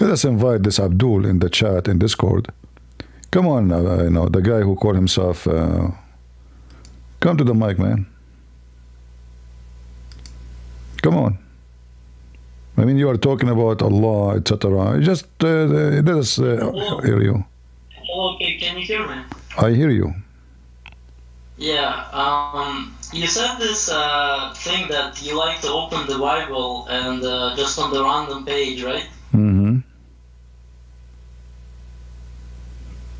Let us invite this Abdul in the chat in Discord. Come on, the guy who called himself. Come to the mic, man. Come on. I mean, you are talking about Allah, etc. Just let us hear you. Hello, can you hear me? I hear you. Yeah, you said this thing that you like to open the Bible and just on the random page, right? Mm-hmm.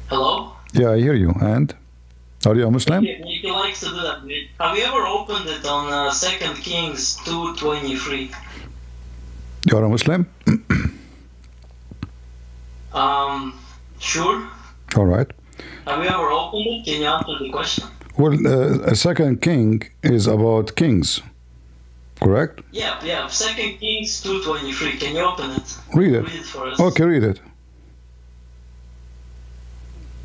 Hello? Yeah, I hear you. And? Are you a Muslim? You like to do that. Have you ever opened it on 2 Kings 2:23? You are a Muslim? Sure. All right. Have you ever opened it? Can you answer the question? Well, a second king is about kings, correct? Yeah. 2 Kings 2:23. Can you open it? Read it. Read it for us. Okay, read it.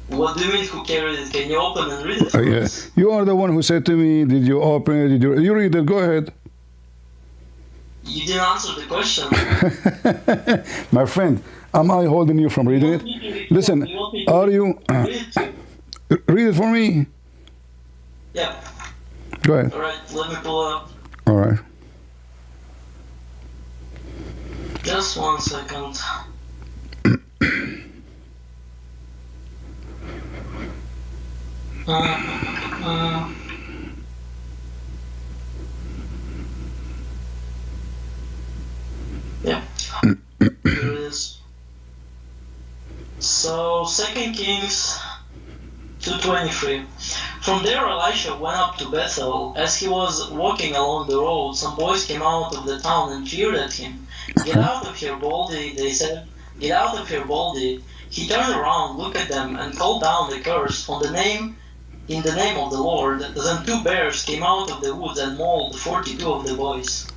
What do you mean who carried it? Can you open and read it for Yeah. us? You are the one who said to me, did you open it? You read it? Go ahead. You didn't answer the question. My friend, am I holding you from reading it? Listen, are you... read it for me. Yeah. Go ahead. Alright, let me pull it up. All right. Just 1 second. Yeah. Here it is. So, 2 Kings 2:23. From there Elisha went up to Bethel. As he was walking along the road, some boys came out of the town and jeered at him. "Get out of here, Baldy," they said. "Get out of here, Baldy." He turned around, looked at them, and called down the curse in the name of the Lord. Then 2 bears came out of the woods and mauled 42 of the boys.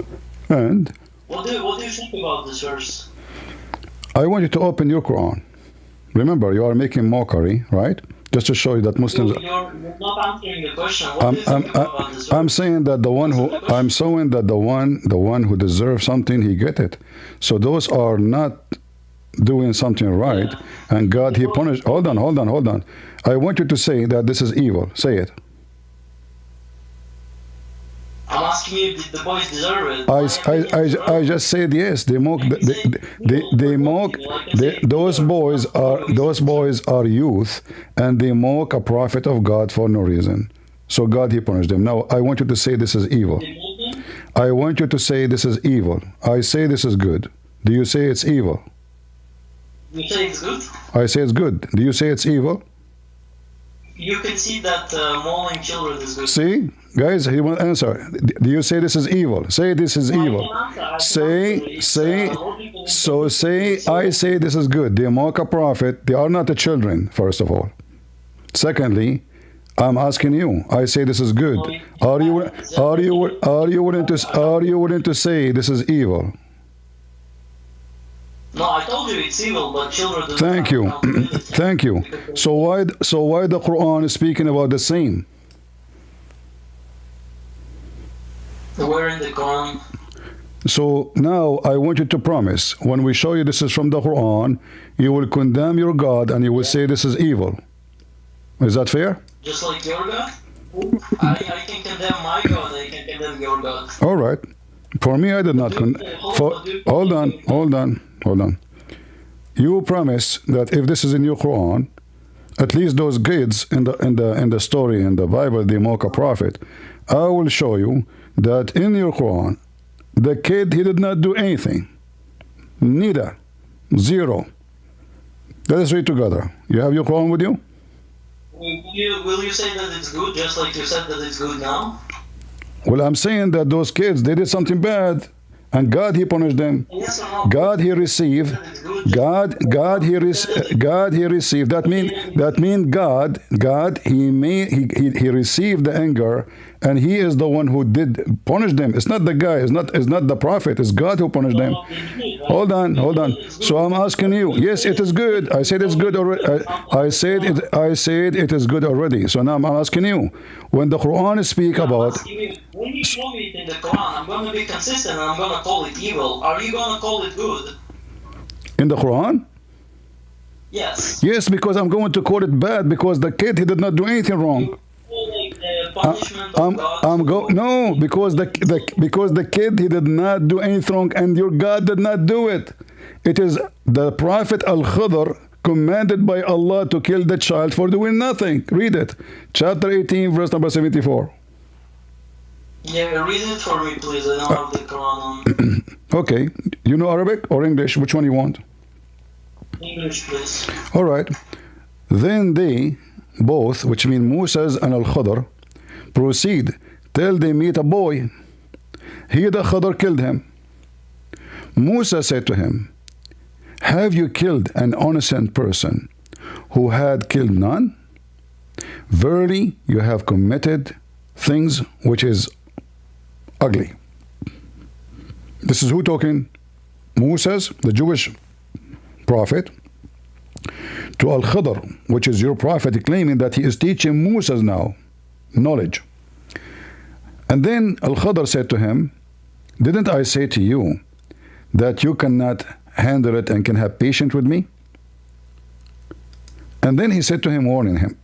And What do you think about this verse? I want you to open your Quran. Remember, you are making mockery, right? Just to show you that Muslims... You're not answering the question. What do you think about this verse? I'm saying that the one who deserves something, he get it. So those are not doing something right, and God, he punished... Hold on. I want you to say that this is evil. Say it. I'm asking you, did the boys deserve it? I just said yes. They mock. Those boys are youth, and they mock a prophet of God for no reason. So God, he punished them. Now I want you to say this is evil. I want you to say this is evil. I say this is good. Do you say it's evil? You say it's good? I say it's good. Do you say it's evil? You can see that mauling children is good. See? Guys, he won't answer. Do you say this is evil? Say this is evil. Say, I say this is good. They mock a prophet. They are not the children, first of all. Secondly, I'm asking you. I say this is good. Are you willing to say this is evil? No, I told you it's evil, but children do. Thank you. Thank you. So why the Quran is speaking about the same? Where in the Quran? So now I want you to promise, when we show you this is from the Quran, you will condemn your God and you will say this is evil. Is that fair? Just like your God? I can condemn my God, I can condemn your God. All right. For me, I did not condemn. Hold on. You promise that if this is in your Quran, at least those kids in the story in the Bible, they mock a prophet. I will show you that in your Quran, the kid, he did not do anything. Neither. Zero. Let us read together. You have your Quran with you? Will you say that it's good, just like you said that it's good now? Well, I'm saying that those kids, they did something bad, and God, he punished them. Yes or no? God, he received. God, he received. That mean God, he received the anger, and he is the one who did punish them. It's not the guy. It's not the prophet. It's God who punished them. Hold on. So I'm asking you. Yes, it is good. I said it's good already. I said it is good already. So now I'm asking you. When the Quran speak about. When you show me it in the Quran, I'm going to be consistent and I'm going to call it evil. Are you going to call it good? In the Quran? Yes. Yes, because I'm going to call it bad because the kid, he did not do anything wrong. Punishment of God. No, because the kid, he did not do anything wrong, and your God did not do it. It is the Prophet Al-Khidr commanded by Allah to kill the child for doing nothing. Read it. Chapter 18, verse number 74. Yeah, read it for me, please. I don't have the Quran on. Okay. You know Arabic or English? Which one you want? English, please. All right. Then they both, which mean Moses and Al-Khidr, proceed till they meet a boy. He, the Khidr, killed him. Musa said to him, have you killed an innocent person who had killed none? Verily, you have committed things which is ugly. This is who talking? Moses, the Jewish prophet, to Al-Khidr, which is your prophet, claiming that he is teaching Moses now knowledge. And then Al-Khidr said to him, didn't I say to you that you cannot handle it and can have patience with me? And then he said to him, warning him,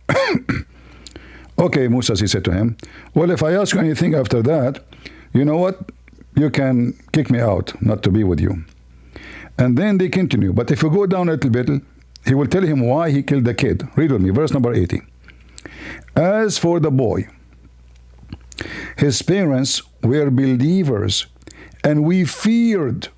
okay, Moses, he said to him, well, if I ask you anything after that, you know what? You can kick me out, not to be with you. And then they continue. But if you go down a little bit, he will tell him why he killed the kid. Read with me, verse number 80. As for the boy, his parents were believers, and we feared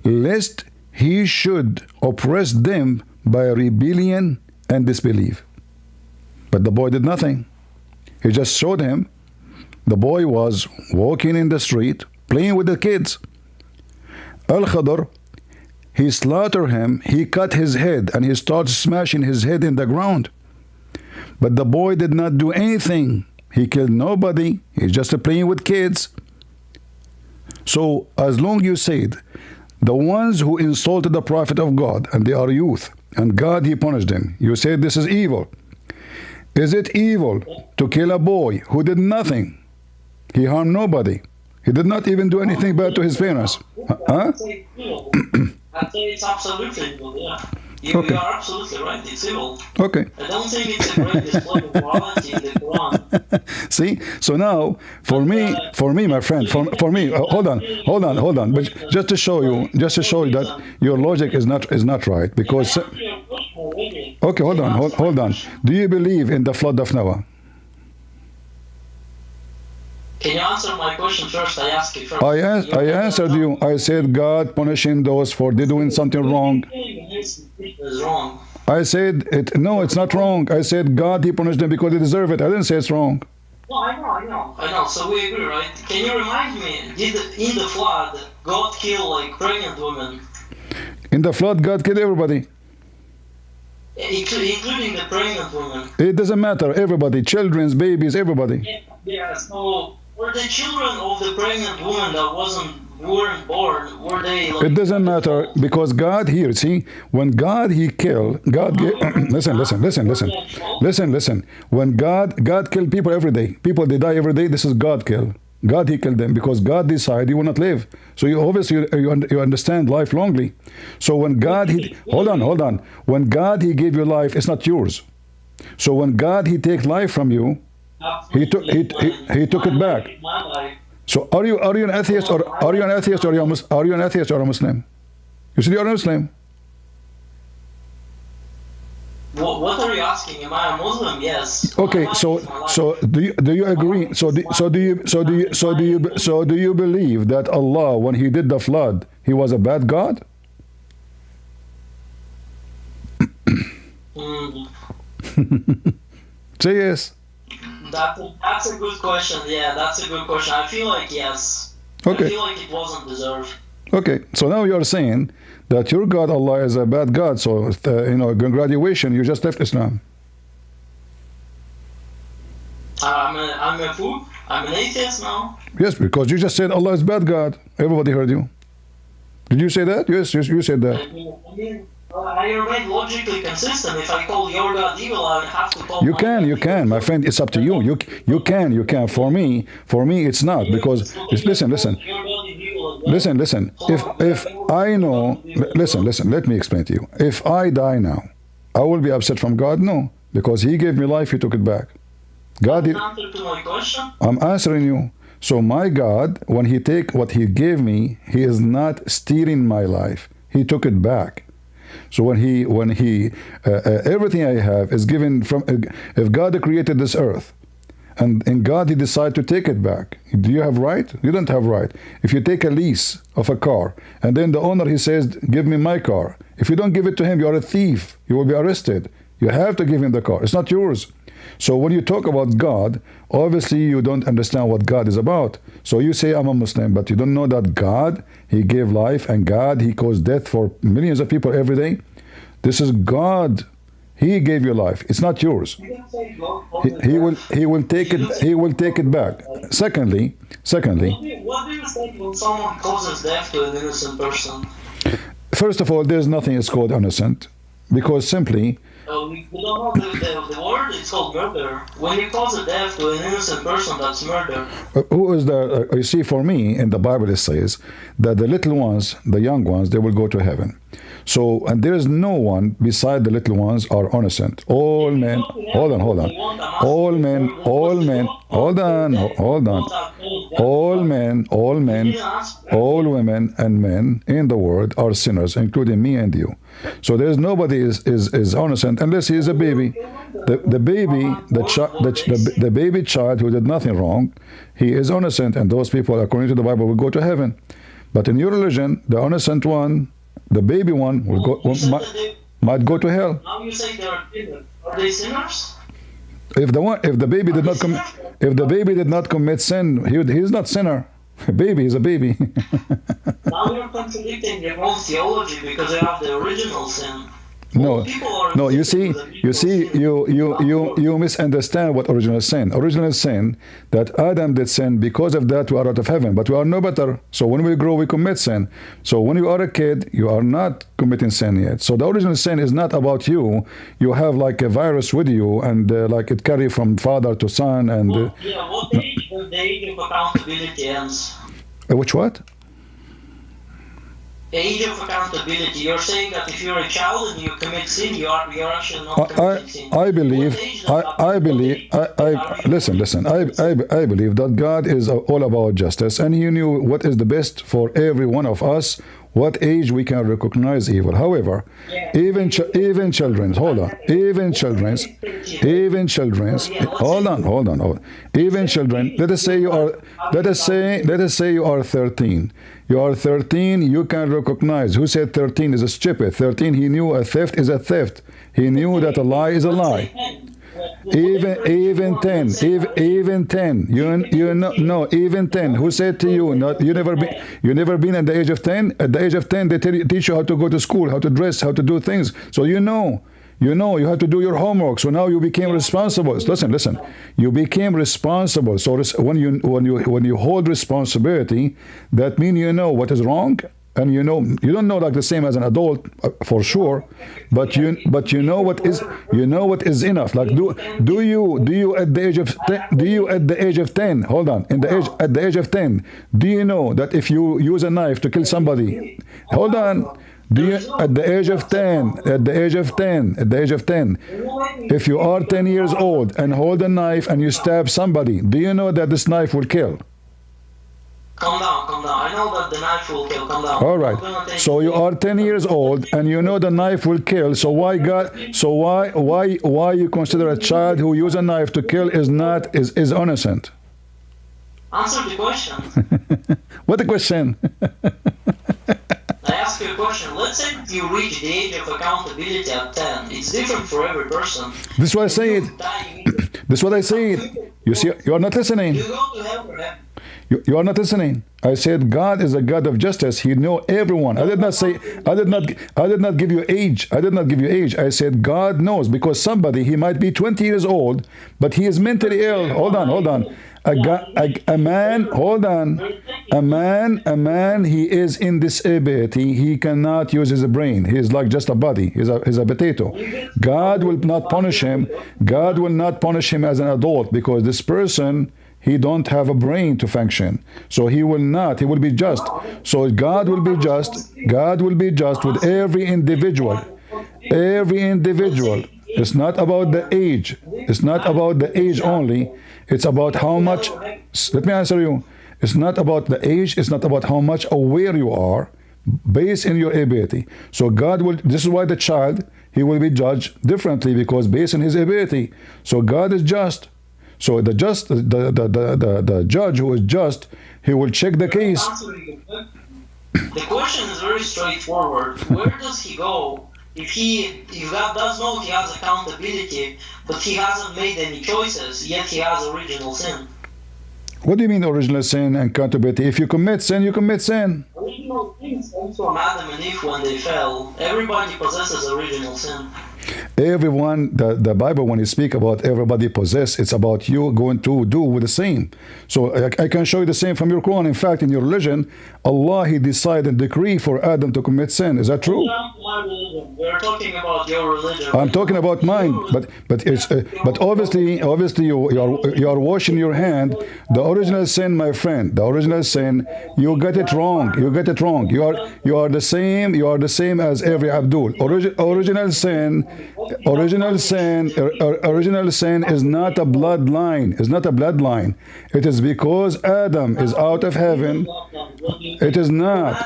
lest he should oppress them by rebellion and disbelief. But the boy did nothing. He just showed him. The boy was walking in the street, playing with the kids. Al-Khidr, he slaughtered him, he cut his head, and he started smashing his head in the ground. But the boy did not do anything. He killed nobody. He's just playing with kids. So, as long you said, the ones who insulted the Prophet of God, and they are youth, and God, he punished them. You said this is evil. Is it evil to kill a boy who did nothing? He harmed nobody. He did not even do anything bad to his parents. Huh? I'd say it's absolutely evil, yeah. You are absolutely right, it's evil. Okay. I don't think it's a great display of morality in the Quran. See? So now, for me, my friend, for me, hold on. But just to show you that your logic is not right. Because, okay, hold on. Do you believe in the flood of Noah? Can you answer my question first? I asked you first. I answered you. I said God punishing those for doing something wrong. Is wrong. I said no, it's not wrong. I said God, he punished them because they deserve it. I didn't say it's wrong. No, I know. So we agree, right? Can you remind me, did in the flood God kill like pregnant women? In the flood, God killed everybody. Including the pregnant women. It doesn't matter. Everybody, children, babies, everybody. Yeah. So were the children of the pregnant woman that weren't born, were they like, it doesn't matter because God here, see, when God he killed, God gave, listen. When God killed people every day, people they die every day, this is God kill. God he killed them because God decided you will not live. So you obviously you understand life longly. So when God he hold on. When God he gave you life, it's not yours. So when God he take life from you, he took it back. So are you an atheist or are you an atheist or a Muslim? You said you're a Muslim. What are you asking? Am I a Muslim? Yes. Okay, so do you agree? So do you believe that Allah, when he did the flood, he was a bad God? Say yes. That's a good question. Yeah, that's a good question. I feel like yes. Okay. I feel like it wasn't deserved. Okay, so now you're saying that your God Allah is a bad God. So graduation, you just left Islam. I'm a fool. I'm an atheist now. Yes, because you just said Allah is bad God. Everybody heard you. Did you say that? Yes, you said that. I remain logically consistent. If I call your God evil, I have to call. You can, my friend. It's up to you. You can. For me, it's not because listen. Your God is evil as listen. If I know, listen. Let me explain to you. If I die now, I will be upset from God. No, because He gave me life, He took it back. God did. Answer to my question. I'm answering you. So my God, when He take what He gave me, He is not stealing my life. He took it back. So when he everything I have is given from. If God created this earth, and God He decided to take it back, do you have right? You don't have right. If you take a lease of a car, and then the owner He says, "Give me my car." If you don't give it to him, you are a thief. You will be arrested. You have to give him the car. It's not yours. So when you talk about God, obviously you don't understand what God is about. So you say, I'm a Muslim, but you don't know that God, He gave life, and God, He caused death for millions of people every day. This is God. He gave you life. It's not yours. He will take it back. Secondly, What do you think when someone causes death to an innocent person? first of all, there's nothing is called innocent, because simply We don't know the word. It's called murder. When you cause a death to an innocent person, that's murder. who is the you see, for me in the Bible it says that the little ones, the young ones, they will go to heaven. So, and there is no one beside the little ones are innocent. All men, hold on, all men, all men, all women and men in the world are sinners, including me and you. So there's nobody is innocent unless he is a baby. The baby child who did nothing wrong, he is innocent, and those people, according to the Bible, will go to heaven. But in your religion, the innocent one, the baby one, might go to hell. Now you say they are sinners. Are they sinners? If the baby did not commit sin, he's not sinner. A baby is a baby. Now you're contradicting your own theology because you have the original sin. No, you see, you misunderstand what original sin. Original sin, that Adam did sin, because of that we are out of heaven, but we are no better. So when we grow, we commit sin. So when you are a kid, you are not committing sin yet. So the original sin is not about you. You have like a virus with you, and like it carry from father to son. And what age does the age of accountability ends? Which what? Age of accountability. You're saying that if you're a child and you commit sin, you're actually not committing sin. I believe. Listen. I believe that God is all about justice, and He knew what is the best for every one of us. What age we can recognize evil. However, even children. Hold on. Even children. Hold on. Even children. Let us say you are 13. You are 13, you can recognize. Who said 13 is a stupid? 13, he knew a theft is a theft. He knew that a lie is a lie. Even 10. You know, even 10. Who said to you, you never been at the age of 10? At the age of 10, they teach you how to go to school, how to dress, how to do things. So you know, you have to do your homework. So now you became responsible. Listen. You became responsible. So when you hold responsibility, that means you know what is wrong, and you don't know like the same as an adult for sure, but you know what is enough. Like do you at the age of 10? Hold on. At the age of 10, do you know that if you use a knife to kill somebody? Hold on. Do you, at the age of 10, if you are 10 years old and hold a knife and you stab somebody, do you know that this knife will kill? Calm down. I know that the knife will kill. Calm down. All right. So you are 10 years old and you know the knife will kill. So why you consider a child who uses a knife to kill is innocent? Answer the question. What the question? I ask you a question. Let's say that you reach the age of accountability at 10. It's different for every person. This is what I say. This is what I say. You see, you are not listening. You go to heaven. You are not listening. I said God is a God of justice. He knows everyone. I did not give you age. I said God knows, because somebody, he might be 20 years old, but he is mentally ill. Hold on. A man, he is in disability. He cannot use his brain. He is like just a body. He's a potato. God will not punish him. God will not punish him as an adult, because this person, he don't have a brain to function. So he will not, he will be just. So God will be just. God will be just with every individual. Every individual. It's not about the age. It's not about the age only. It's about how much, let me answer you. It's not about the age. It's not about how much aware you are based in your ability. So God will, this is why the child, he will be judged differently because based on his ability. So God is just. So the judge who is just, he will check the case. The question is very straightforward. Where does he go if God does know he has accountability, but he hasn't made any choices, yet he has original sin? What do you mean original sin and accountability? If you commit sin, you commit sin. Original sin comes from Adam and Eve when they fell. Everybody possesses original sin. Everyone, the Bible, when you speak about everybody possess, it's about you going to do with the same. So I can show you the same from your Quran. In fact, in your religion, Allah, he decided and decree for Adam to commit sin. Is that true? My religion. We're talking about your religion. I'm talking about mine, but obviously you are washing your hand. The original sin, my friend, the original sin, you get it wrong. You get it wrong. You are the same. You are the same as every Abdul. Original sin is not a bloodline. It's not a bloodline. It is because Adam is out of heaven. It is not.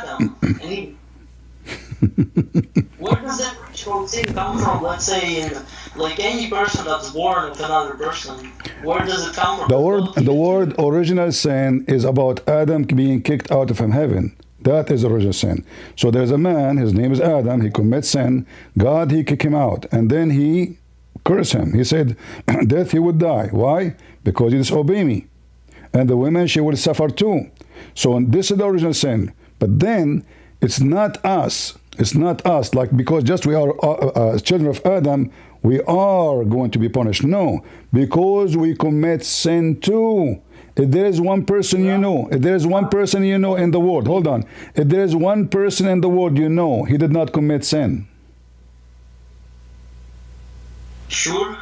Where does that original sin come from? Let's say, like any person that's born with another person, where does it come from? The word original sin is about Adam being kicked out of heaven. That is original sin. So there's a man, his name is Adam, he commits sin. God, he kicked him out. And then he cursed him. He said, death he would die. Why? Because he disobeyed me. And the woman, she will suffer too. So this is the original sin. But then, it's not us. It's not us. Like, because just we are children of Adam, we are going to be punished. No. Because we commit sin too. If there is one person you know, if there is one person you know in the world, hold on. If there is one person in the world you know, he did not commit sin. Sure.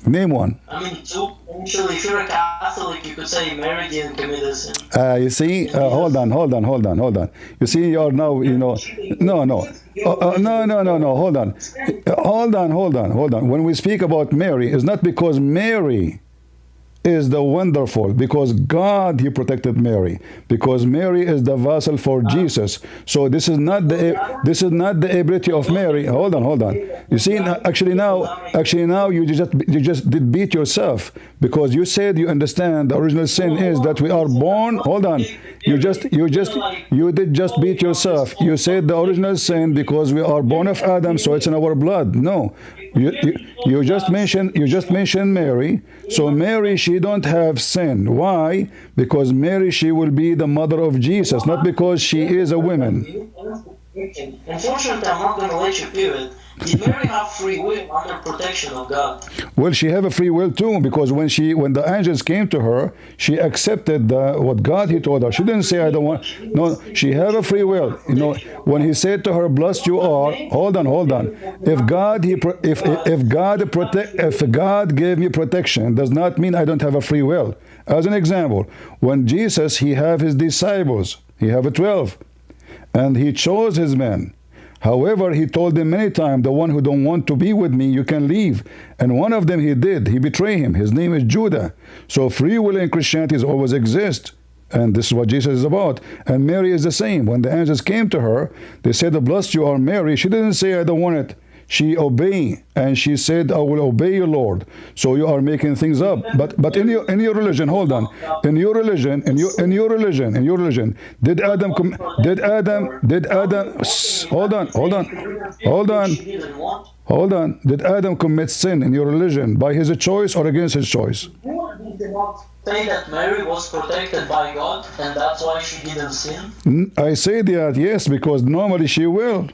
Name one. I mean, so actually, if you're a Catholic, you could say Mary didn't commit a sin. You see, hold on. You see, you are now, no. Hold on. When we speak about Mary, it's not because Mary is the wonderful, because God, he protected Mary, because Mary is the vessel for Jesus. So this is not the ability of Mary. Hold on. You see, actually now you just did beat yourself, because you said you understand the original sin is that we are born. Hold on. You did just beat yourself. You said the original sin because we are born of Adam, so it's in our blood. No. You just mentioned Mary. So Mary, she don't have sin. Why? Because Mary, she will be the mother of Jesus, not because she is a woman. Unfortunately, I'm not going to let you do it. Did Mary have free will under protection of God? Well, she have a free will too, because when the angels came to her, she accepted what God he told her. She didn't say, I don't want. No, she have a free will. When he said to her, blessed you are. Hold on. If God gave me protection, does not mean I don't have a free will. As an example, when Jesus, he have his disciples, he have 12, and he chose his men. However, he told them many times, the one who don't want to be with me, you can leave. And one of them he did. He betrayed him. His name is Judah. So free will in Christianity always exists. And this is what Jesus is about. And Mary is the same. When the angels came to her, they said, blessed you are Mary. She didn't say, I don't want it. She obeyed, and she said, I will obey you, Lord. So you are making things up. But in your religion, hold on. In your religion, did Adam hold on. Did Adam commit sin in your religion by his choice or against his choice? Say that Mary was protected by God, and that's why she didn't sin? I say that, yes, because normally she will.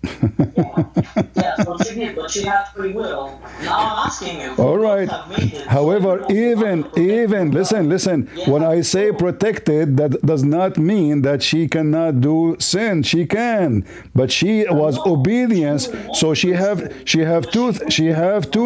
Yes, but she did, but she had free will. Now I'm asking you, All who God right. have made it? However, listen, when I say protected, that does not mean that she cannot do sin. She can, but she was obedience. So she have two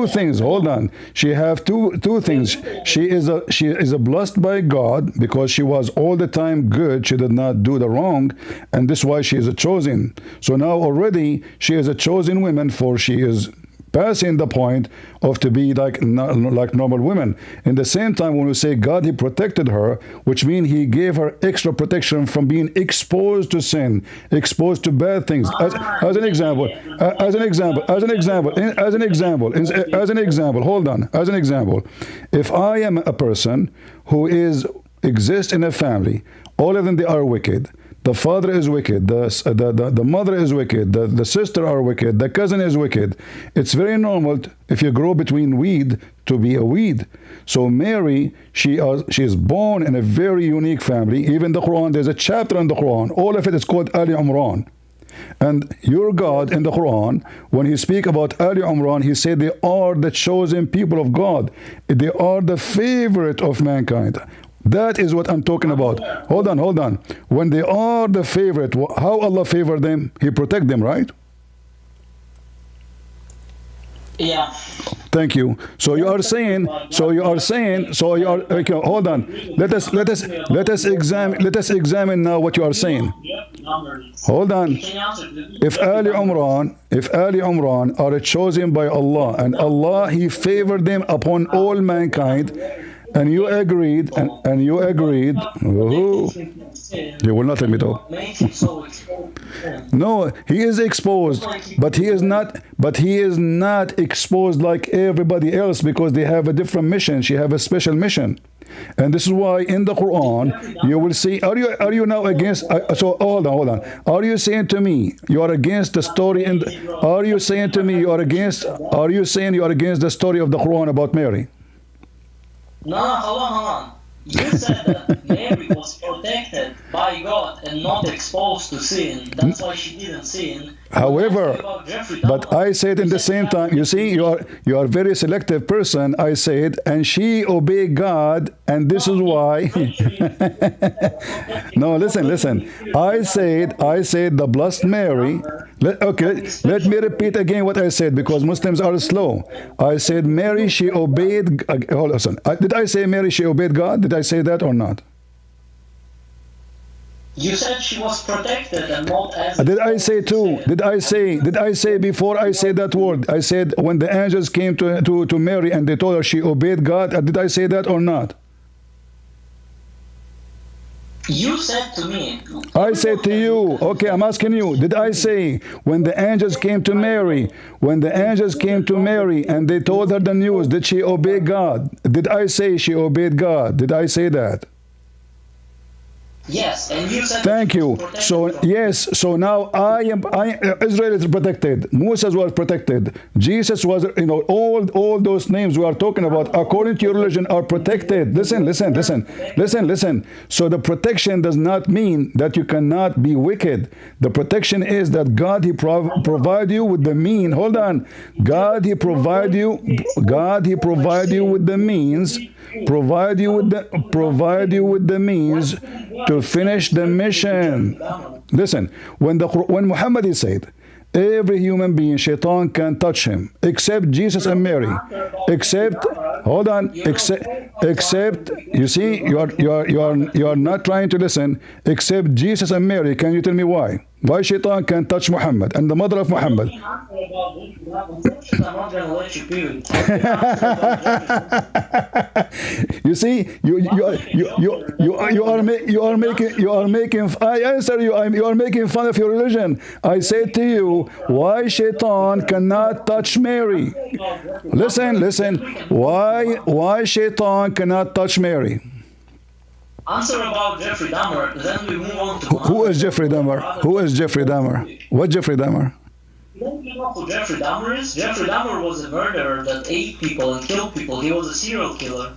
things. Hold on. She have two things. She is a blessed by God because she was all the time good. She did not do the wrong, and this is why she is a chosen. So now already she is a chosen woman, for she is passing the point of to be like normal women. In the same time, when we say God, He protected her, which means He gave her extra protection from being exposed to sin, exposed to bad things. As an example, hold on. As an example, if I am a person who exists in a family, all of them they are wicked. The father is wicked, the mother is wicked, the sister are wicked, the cousin is wicked. It's very normal if you grow between weed to be a weed. So Mary, she is born in a very unique family. Even the Quran, there's a chapter in the Quran, all of it is called Ali Imran. And your God in the Quran, when He speak about Ali Imran, He said they are the chosen people of God. They are the favorite of mankind. That is what I'm talking about. Hold on. When they are the favorite, how Allah favor them? He protect them, right? Yeah. Thank you. So you are saying. Okay, hold on. Let us examine now what you are saying. Hold on. If Ali Imran are chosen by Allah, and Allah He favored them upon all mankind, and you agreed, and you agreed. Oh, you will not let me talk. No, he is exposed, but he is not. But he is not exposed like everybody else because they have a different mission. She have a special mission, and this is why in the Quran you will see. Are you now against? So hold on. Are you saying to me you are against the story? Are you saying to me you are against? Are you saying you are against the story of the Quran about Mary? No, hold on. You said that Mary was protected by God and not exposed to sin. That's why she didn't sin. However, but I said in the same time, you see, you are a very selective person. I said, and she obeyed God, and this is why. No, listen. I said the blessed Mary. Let me repeat again what I said because Muslims are slow. I said Mary, she obeyed. Hold on. Did I say Mary, she obeyed God? Did I say that or not? You said she was protected and not as. Did I say too? Did I say before I say that word? I said when the angels came to Mary and they told her she obeyed God. Did I say that or not? You said to me. I said to you. Okay, I'm asking you. Did I say when the angels came to Mary, and they told her the news, did she obey God? Did I say she obeyed God? Did I say that? Yes, and you said. Thank you. So yes. So now Israel is protected. Moses was protected. Jesus was. All those names we are talking about, according to your religion, are protected. Listen. So the protection does not mean that you cannot be wicked. The protection is that God He provide you with the mean. Hold on. God He provide you with the means. Provide you with the means to finish the mission. Listen, when Muhammad is said, every human being, shaitan can touch him, except Jesus and Mary. Except, you see, you are not trying to listen. Except Jesus and Mary. Can you tell me why? Why shaitan can touch Muhammad and the mother of Muhammad? You see, you are making. I answer you. You are making fun of your religion. I said to you, why shaitan cannot touch Mary? Listen. Why shaitan cannot touch Mary? Answer about Jeffrey Dahmer, then we move on to. Who is Jeffrey Dahmer? What Jeffrey Dahmer? You don't know who Jeffrey Dahmer is? Jeffrey Dahmer was a murderer that ate people and killed people. He was a serial killer.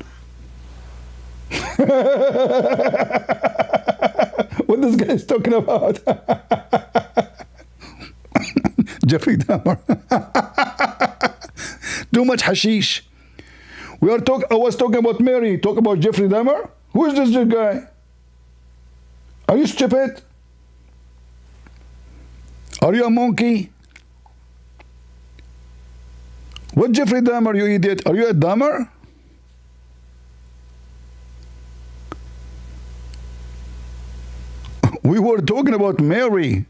What this guy is talking about? Jeffrey Dahmer. Too much hashish. I was talking about Mary. Talk about Jeffrey Dahmer. Who is this guy? Are you stupid? Are you a monkey? What Jeffrey Dahmer, you idiot? Are you a Dahmer? We were talking about Mary.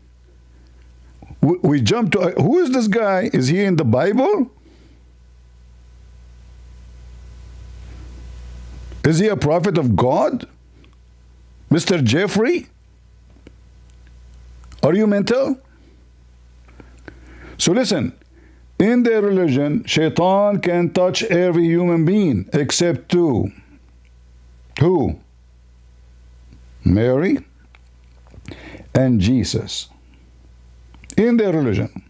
We jumped to, who is this guy? Is he in the Bible? Is he a prophet of God? Mr. Jeffrey? Are you mental? So listen, in their religion, Shaitan can touch every human being except two. Who? Mary and Jesus. In their religion.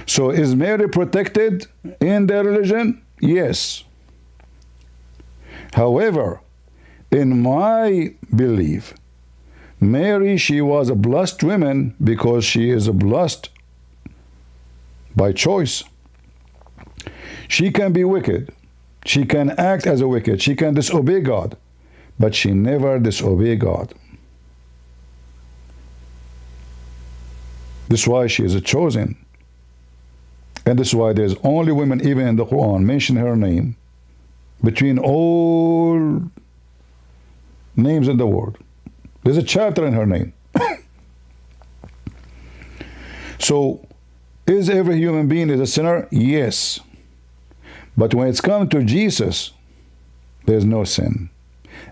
So is Mary protected in their religion? Yes. However, in my belief, Mary, she was a blessed woman because she is a blessed by choice. She can be wicked. She can act as a wicked. She can disobey God. But she never disobeyed God. This is why she is a chosen. And this is why there's only women, even in the Quran, mention her name between all names in the world. There's a chapter in her name. So, is every human being is a sinner? Yes. But when it's come to Jesus, there's no sin.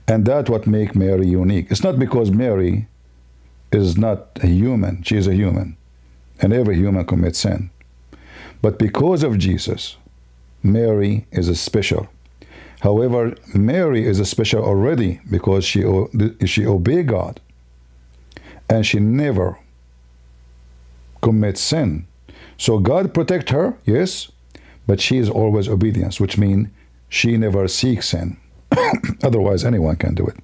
And that's what makes Mary unique. It's not because Mary is not a human. She is a human. And every human commits sin. But because of Jesus, Mary is a special. However, Mary is a special already because she obeyed God. And she never commits sin. So God protect her, yes, but she is always obedience, which means she never seeks sin. Otherwise, anyone can do it.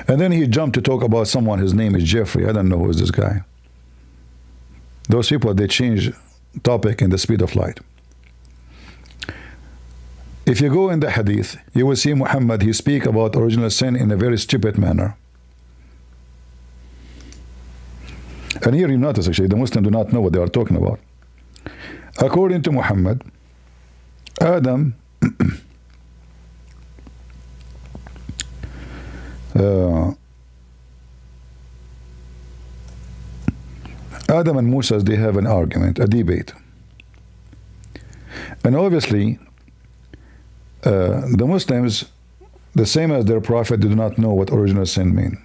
And then he jumped to talk about someone, his name is Jeffrey. I don't know who is this guy. Those people, they change topic in the speed of light. If you go in the hadith, you will see Muhammad, he speak about original sin in a very stupid manner. And here you notice, actually, the Muslims do not know what they are talking about. According to Muhammad, Adam Adam and Moses, they have an argument, a debate. And obviously, the Muslims, the same as their prophet, do not know what original sin means.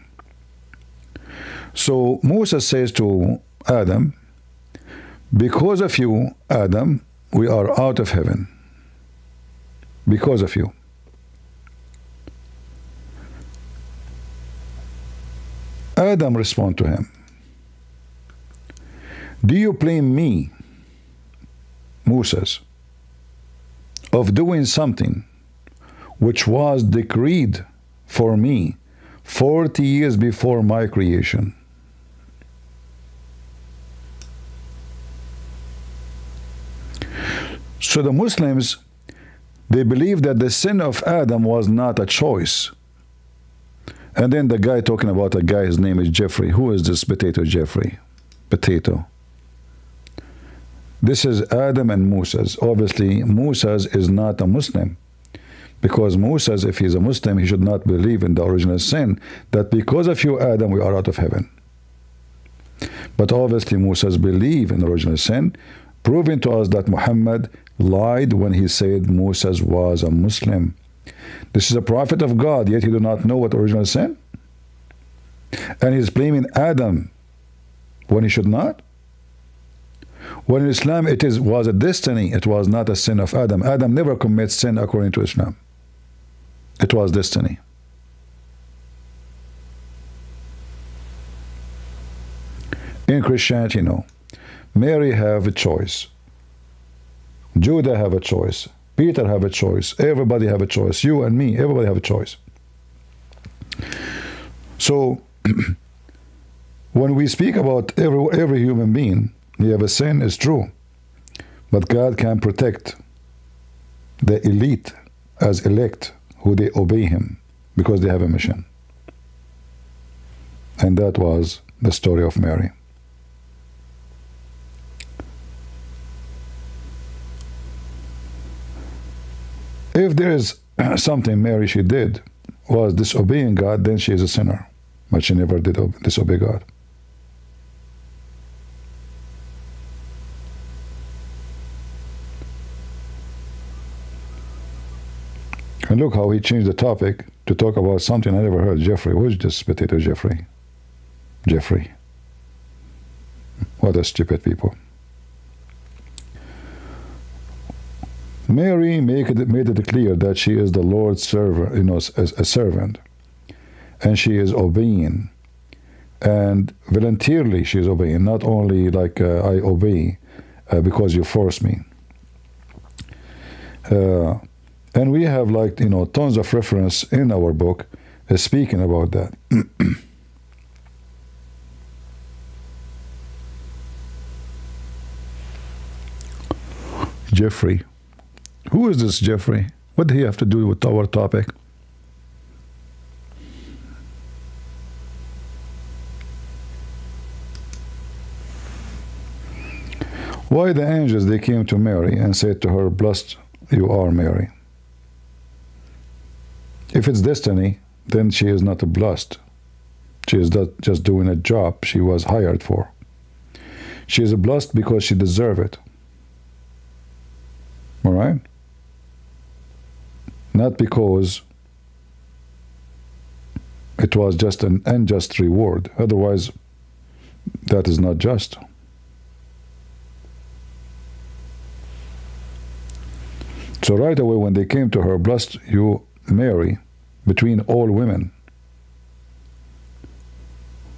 So Moses says to Adam, because of you, Adam, we are out of heaven. Because of you. Adam responds to him, do you blame me, Moses, of doing something which was decreed for me 40 years before my creation? So the Muslims, they believe that the sin of Adam was not a choice. And then the guy talking about a guy, his name is Jeffrey. Who is this potato Jeffrey? Potato. This is Adam and Moses. Obviously, Moses is not a Muslim. Because Moses, if he's a Muslim, he should not believe in the original sin, that because of you, Adam, we are out of heaven. But obviously, Moses believed in the original sin, proving to us that Muhammad lied when he said Moses was a Muslim. This is a prophet of God, yet he do not know what original sin? And he's blaming Adam when he should not? When in Islam it was a destiny, it was not a sin of Adam. Adam never commits sin according to Islam. It was destiny. In Christianity, no. Mary have a choice. Judah have a choice. Peter have a choice. Everybody have a choice. You and me, everybody have a choice. So, When we speak about every human being, he have a sin, is true. But God can protect the elite as elect who they obey him because they have a mission. And that was the story of Mary. If there is something Mary she did was disobeying God, then she is a sinner. But she never did disobey God. And look how he changed the topic to talk about something I never heard. Jeffrey. Who's this potato Jeffrey? Jeffrey. What a stupid people. Mary made it clear that she is the Lord's servant, as a servant. And she is obeying. And voluntarily she is obeying. Not only like I obey because you force me. And we have tons of reference in our book speaking about that. Jeffrey. Who is this Jeffrey? What do he have to do with our topic? Why the angels, they came to Mary and said to her, "Blessed you are, Mary." If it's destiny, then she is not blessed. She is not just doing a job she was hired for. She is blessed because she deserves it. All right? Not because it was just an unjust reward. Otherwise, that is not just. So right away when they came to her, "Blessed you, Mary, between all women."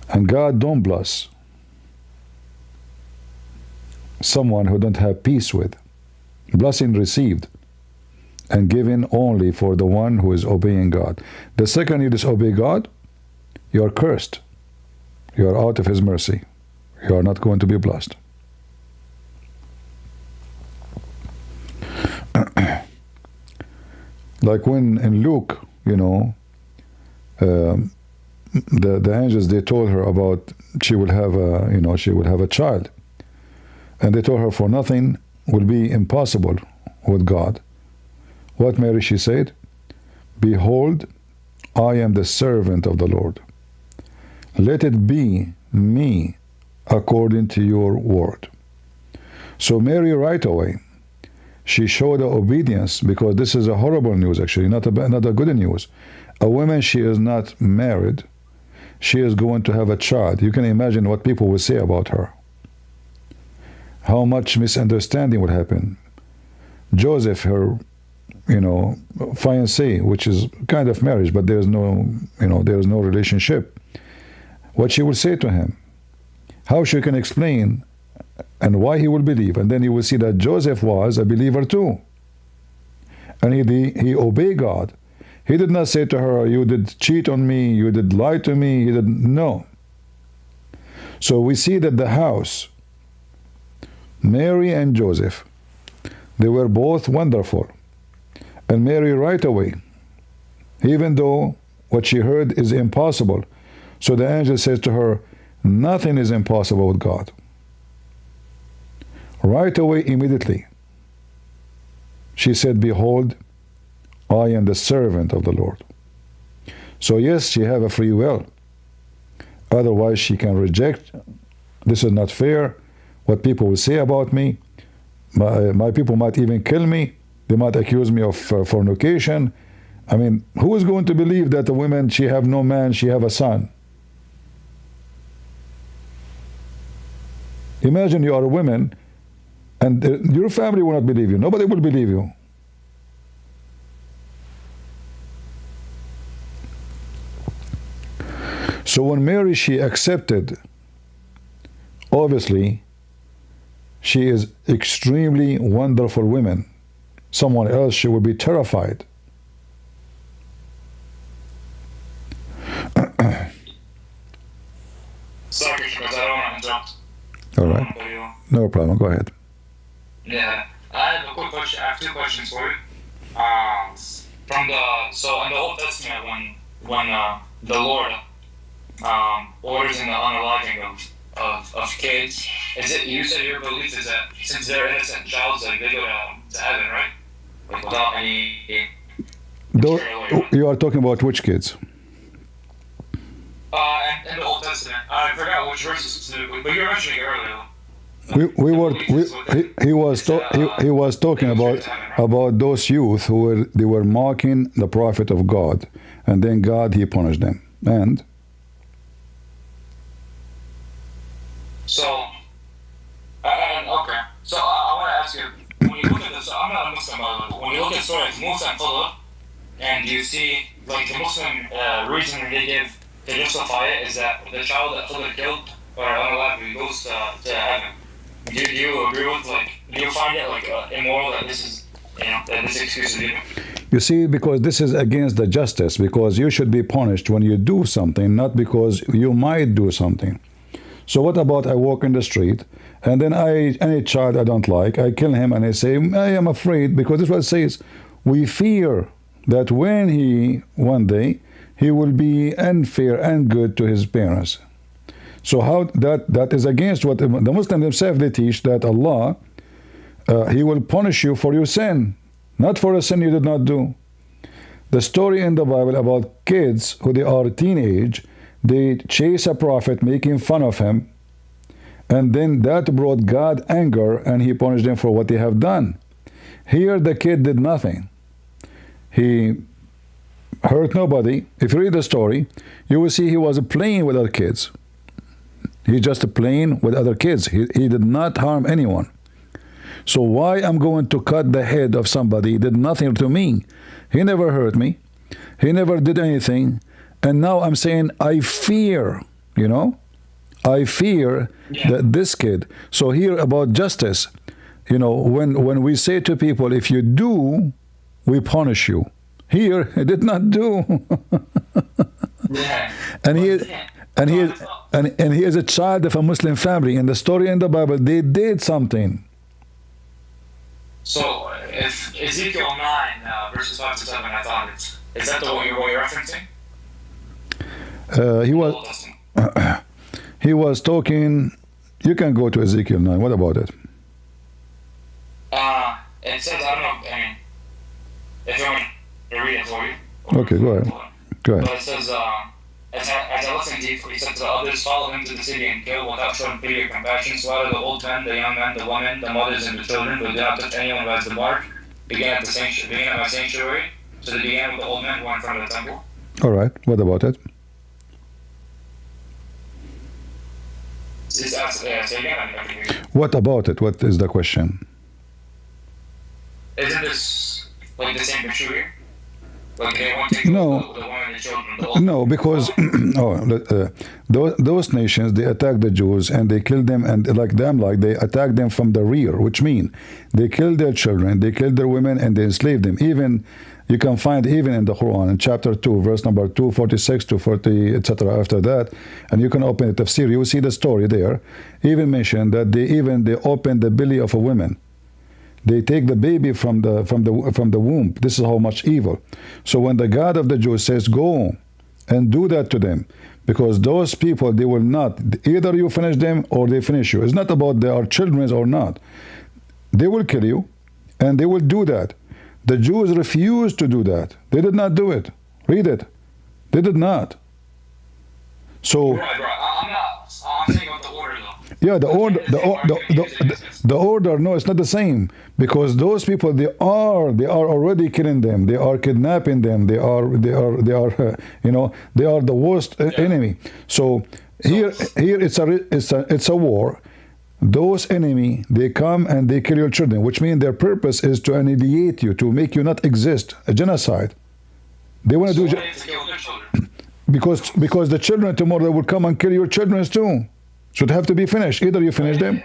And God don't bless someone who don't have peace with. Blessing received and given only for the one who is obeying God. The second you disobey God, you are cursed. You are out of his mercy. You are not going to be blessed. Like when in Luke, the angels, they told her about she will have a child, and they told her for nothing will be impossible with God. What Mary she said? "Behold, I am the servant of the Lord. Let it be me according to your word." So Mary right away, she showed the obedience, because this is a horrible news actually, not a good news. A woman, she is not married, she is going to have a child. You can imagine what people will say about her. How much misunderstanding would happen. Joseph, her, fiancé, which is kind of marriage, but there's no relationship. What she will say to him, how she can explain, and why he will believe. And then you will see that Joseph was a believer too. And he obeyed God. He did not say to her, "You did cheat on me, you did lie to me." He did no. So we see that the house, Mary and Joseph, they were both wonderful. And Mary right away, even though what she heard is impossible, so the angel says to her, "Nothing is impossible with God." Right away, immediately, she said, "Behold, I am the servant of the Lord." So yes, she have a free will. Otherwise, she can reject. This is not fair. What people will say about me. My people might even kill me. They might accuse me of fornication. I mean, who is going to believe that a woman, she have no man, she have a son? Imagine you are a woman, and your family will not believe you. Nobody will believe you. So when Mary, she accepted, obviously, she is extremely wonderful woman. Someone else, she would be terrified. Sorry, because I don't want to interrupt. All right. No problem. Go ahead. Yeah, I have a quick question. I have two questions for you. So in the Old Testament, when the Lord orders in the unaliving of kids, is it, you said your belief is that since they're innocent child, like they go to heaven, right? Like without any. You are talking about which kids? In the Old Testament, I forgot which verses specifically, but you were mentioning it earlier. He was talking about those youth who were mocking the prophet of God, and then God he punished them. And so, okay. So I want to ask you, when you look at this, I'm not a Muslim, but when you look at stories Musa and Khidr, and you see like the Muslim reason they give to justify it is that the child that Khidr killed or unalive goes to heaven. Do you agree with, like, do you find it like immoral that this is, that this excuse is given? you see, because this is against the justice, because you should be punished when you do something, not because you might do something. So what about I walk in the street and then any child I don't like, I kill him and I say, I am afraid, because this is what it says, we fear that one day he will be unfair and good to his parents. So how that is against what the Muslims themselves they teach, that Allah he will punish you for your sin, not for a sin you did not do. The story in the Bible about kids who they are teenage, they chase a prophet making fun of him, and then that brought God anger and he punished them for what they have done. Here the kid did nothing. He hurt nobody. If you read the story, you will see he was playing with other kids. He's just playing with other kids. He did not harm anyone. So why I'm going to cut the head of somebody who did nothing to me? He never hurt me. He never did anything. And now I'm saying I fear, I fear that this kid. So here about justice, when we say to people, if you do, we punish you. Here, he did not do. And he is a child of a Muslim family. In the story in the Bible, they did something. So, if Ezekiel 9, verses 5 to 7, I found it. Is that the one you're referencing? He was talking. You can go to Ezekiel 9. What about it? It says, I don't know, if you want to read it for you. Okay, go ahead. But it says, as I listened deeply, he said to others, follow him to the city and kill without showing pity or compassion. Slaughter the old men, the young men, the women, the mothers, and the children, but do not touch anyone who has the mark. Begin at my sanctuary. So they began with the old men who were in front of the temple. All right. What about it? What about it? What is the question? Isn't this like the same issue here? Like they want to take the women and the children. No, because those nations, they attack the Jews and they kill them, and they attack them from the rear, which means they kill their children, they kill their women, and they enslave them. Even you can find even in the Quran, in chapter 2, verse number 246 to 40, etc. After that, and you can open the tafsir, you will see the story there. Even mention that they open the belly of a woman. They take the baby from the womb. This is how much evil. So when the God of the Jews says, go and do that to them, because those people, they will not, either you finish them or they finish you. It's not about they are children or not. They will kill you, and they will do that. The Jews refused to do that. They did not do it. Read it. They did not. So I'm saying about the order though. Yeah, the order. No, it's not the same, because those people they are already killing them. They are kidnapping them. They are they are the worst enemy. So here it's a war. Those enemy, they come and they kill your children, which means their purpose is to annihilate you, to make you not exist, a genocide. They want to do because the children tomorrow will come and kill your children too. Should have to be finished. Either you finish them,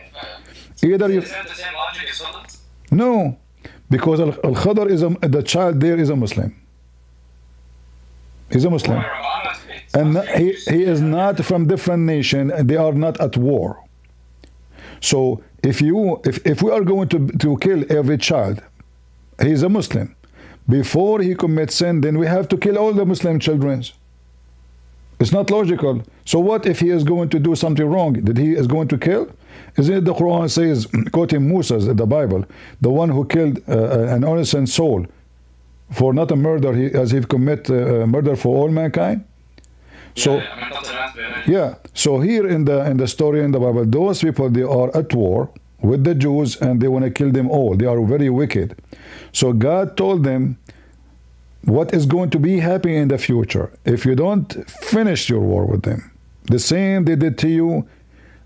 either you. Is that the same logic as Khidr? No, because Al-Khidr the child there is a Muslim. He's a Muslim. And he is not from different nation, and they are not at war. So if we are going to kill every child, he is a Muslim, before he commits sin, then we have to kill all the Muslim children. It's not logical. So what if he is going to do something wrong? That he is going to kill? Isn't it the Quran says, quoting Musa in the Bible, the one who killed an innocent soul for not a murder, as he commit murder for all mankind? So yeah, so here in the story in the Bible, those people, they are at war with the Jews and they want to kill them all. They are very wicked. So God told them what is going to be happening in the future if you don't finish your war with them. The same they did to you,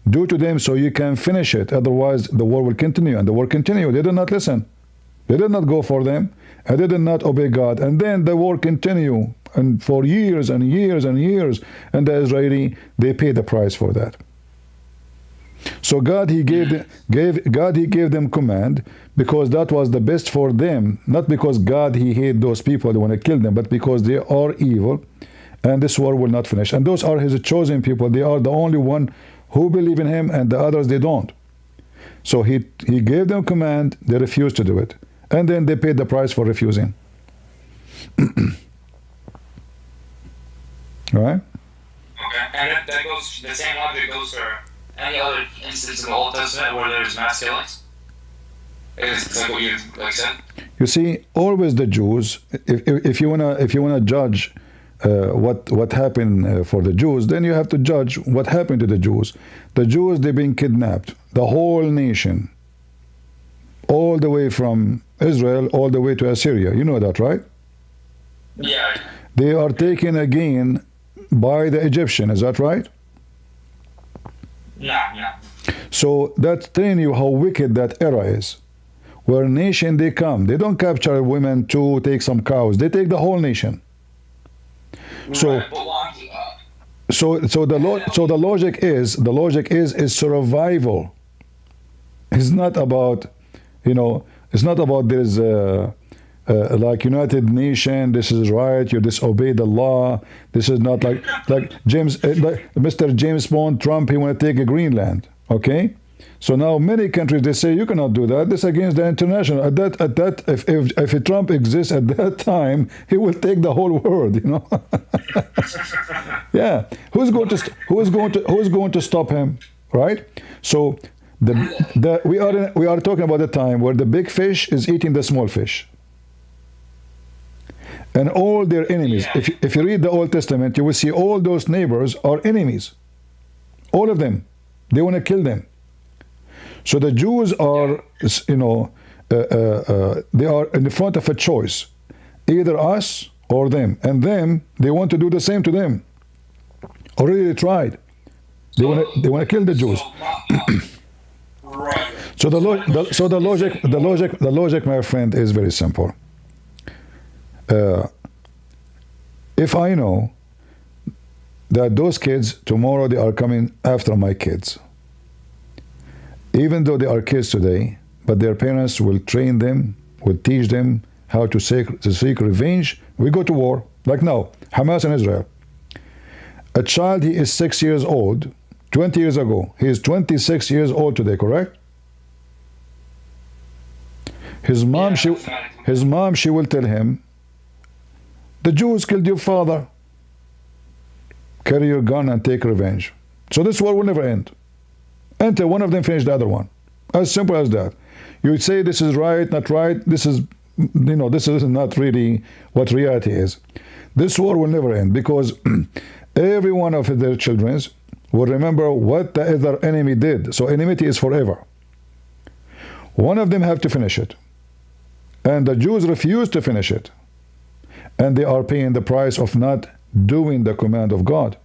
do to them so you can finish it. Otherwise, the war will continue, and the war continued. They did not listen. They did not go for them, and they did not obey God. And then the war continued, and for years and years and years, and the Israeli, they paid the price for that. So God, he gave them command because that was the best for them, not because God, he hate those people, they want to kill them, but because they are evil, and this war will not finish. And those are his chosen people. They are the only one who believe in him, and the others, they don't. So he gave them command, they refused to do it, and then they paid the price for refusing. Right? Okay, and that goes, the same logic goes for any other instance in the Old Testament where there's mass killings? It's like what you said? You see, always the Jews, if you wanna judge what happened for the Jews, then you have to judge what happened to the Jews. The Jews, they've been kidnapped, the whole nation, all the way from Israel all the way to Assyria. You know that, right? Yeah. They are taken again by the Egyptian. Is that right? Yeah. So that's telling you how wicked that era is. Where nation they come, they don't capture women to take some cows. They take the whole nation. So, the logic is survival. It's not about, it's not about there's like United Nation. This is right. You disobey the law. This is not like Mr. James Bond Trump. He want to take a Greenland. Okay. So now many countries, they say you cannot do that. This is against the international. If Trump exists at that time, he will take the whole world. Yeah. Who's going to stop him? Right. So we are talking about a time where the big fish is eating the small fish, and all their enemies. Yeah. If you read the Old Testament, you will see all those neighbors are enemies. All of them. They want to kill them. So the Jews are, they are in front of a choice, either us or them. And them, they want to do the same to them. Already they tried. They want to kill the Jews. Right. So the logic, my friend, is very simple. If I know that those kids tomorrow they are coming after my kids, even though they are kids today, but their parents will train them, will teach them how to seek revenge. We go to war, like now, Hamas and Israel. A child, he is 6 years old, 20 years ago. He is 26 years old today, correct? His mom, she will tell him, the Jews killed your father. Carry your gun and take revenge. So this war will never end until one of them finish the other one. As simple as that. You would say this is right, not right. This is, this is not really what reality is. This war will never end because every one of their children will remember what the other enemy did. So enmity is forever. One of them have to finish it. And the Jews refuse to finish it. And they are paying the price of not doing the command of God.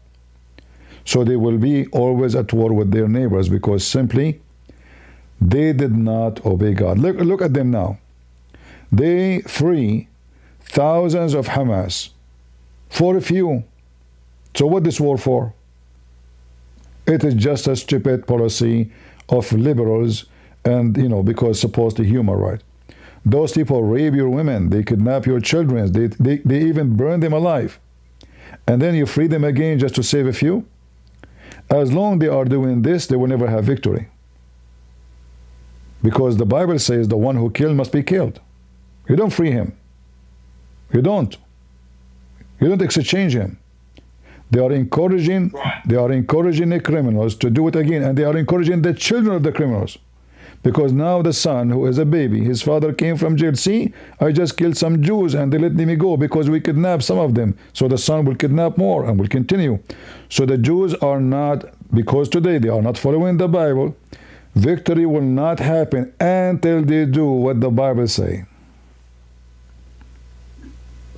So they will be always at war with their neighbors because simply they did not obey God. Look at them now. They free thousands of Hamas for a few. So what this war for? It is just a stupid policy of liberals and, because supposedly human right. Those people rape your women. They kidnap your children. They even burn them alive. and then you free them again just to save a few. As long they are doing this, they will never have victory. Because the Bible says the one who killed must be killed. You don't free him. You don't. You don't exchange him. They are encouraging the criminals to do it again, and they are encouraging the children of the criminals. Because now the son, who is a baby, his father came from jail. See, I just killed some Jews and they let me go because we kidnapped some of them. So the son will kidnap more and will continue. So the Jews are not, because today they are not following the Bible, victory will not happen until they do what the Bible say.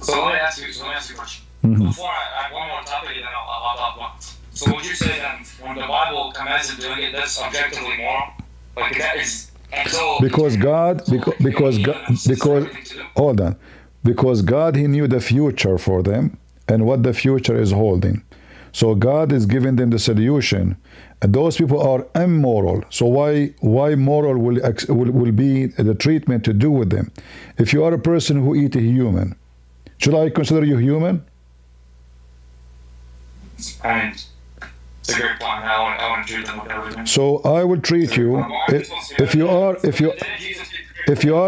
So let me ask you a question. Before I add one more topic, and then I'll talk one. So would you say that when the Bible commands him doing it, that's objectively moral? Like that is because God, hold on, because God, He knew the future for them and what the future is holding. So God is giving them the solution, and those people are immoral. So why moral will be the treatment to do with them? If you are a person who eat a human, should I consider you human? I mean, it's a great point. I want to treat them with everything. So I will treat you if you are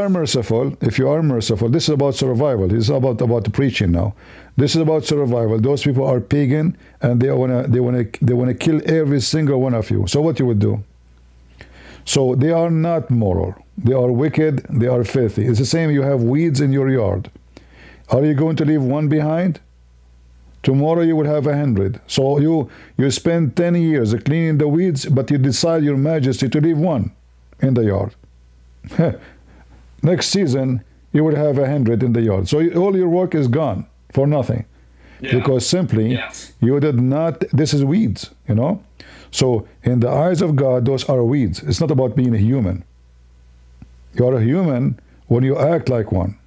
merciful. If you are merciful, this is about survival. This is about the preaching now. This is about survival. Those people are pagan, and they wanna kill every single one of you. So what you would do? So they are not moral. They are wicked. They are filthy. It's the same. You have weeds in your yard. Are you going to leave one behind? Tomorrow you will have 100. So you spend 10 years cleaning the weeds, but you decide, Your Majesty, to leave one in the yard. Next season you will have 100 in the yard. So all your work is gone for nothing, because simply you did not. This is weeds, you know. So in the eyes of God, those are weeds. It's not about being a human. You are a human when you act like one.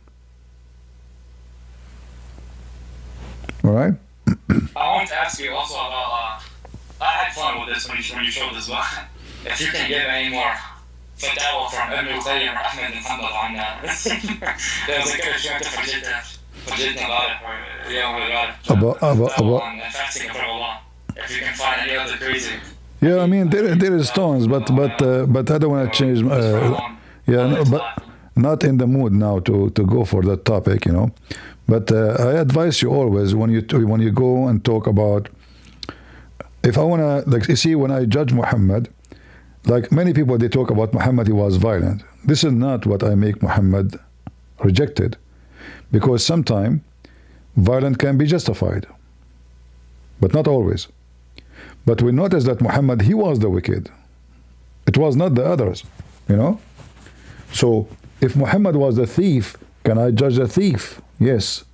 All right. I want to ask you also about. I had fun with this when you showed this, but if you can give any more fatwa from Ibn Qayyim or Ahmed bin Hanbal on that. There's a good شو أنت فجيتنا امبارح اليوم about fasting for Allah. If you can find any other crazy. Yeah, I mean there is stones, but I don't want to change. But not in the mood now to go for that topic, you know. But I advise you always when you go and talk about, if I wanna, like, you see, when I judge Muhammad, like many people, they talk about Muhammad, he was violent. This is not what I make Muhammad rejected, because sometimes violence can be justified, but not always. But we notice that Muhammad, he was the wicked. It was not the others, you know. So if Muhammad was the thief, can I judge the thief? Yes.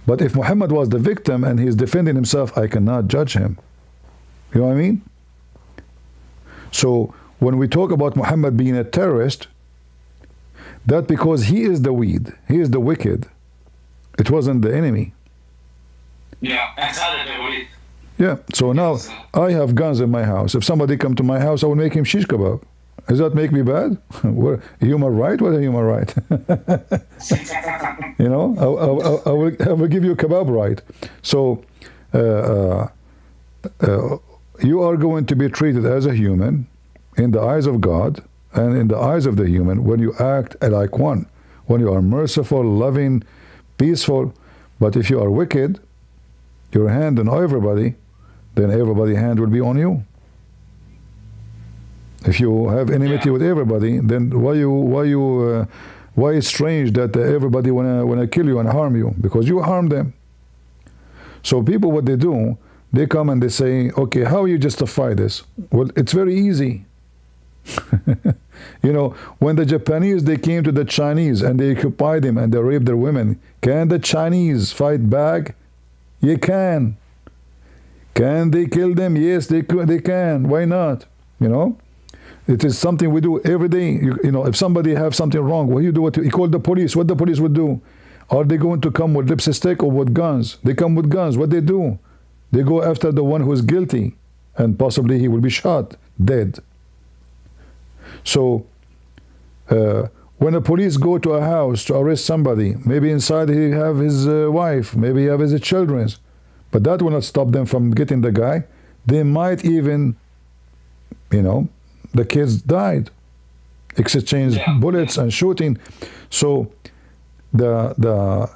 But if Muhammad was the victim and he's defending himself, I cannot judge him. You know what I mean? So when we talk about Muhammad being a terrorist, that because he is the weed, he is the wicked. It wasn't the enemy. Yeah. So now I have guns in my house. If somebody come to my house, I will make him shish kebab. Does that make me bad? Human right? What a human right? You know, I will give you a kebab right. So you are going to be treated as a human in the eyes of God and in the eyes of the human when you act like one, when you are merciful, loving, peaceful. But if you are wicked, your hand on everybody, then everybody's hand will be on you. If you have enmity with everybody, then why it's strange that everybody wanna kill you and harm you, because you harm them. So people, what they do, they come and they say, okay, how you justify this? Well, it's very easy. You know, when the Japanese, they came to the Chinese and they occupied them and they raped their women, can the Chinese fight back? You can. Can they kill them? Yes, they can. Why not? You know? It is something we do every day. You know, if somebody have something wrong, what you do? You call the police. What the police would do? Are they going to come with lipstick or with guns? They come with guns. What they do? They go after the one who is guilty, and possibly he will be shot dead. So when the police go to a house to arrest somebody, maybe inside he have his wife, maybe he have his children, But that will not stop them from getting the guy. They might even, the kids died, exchanged bullets and shooting. So the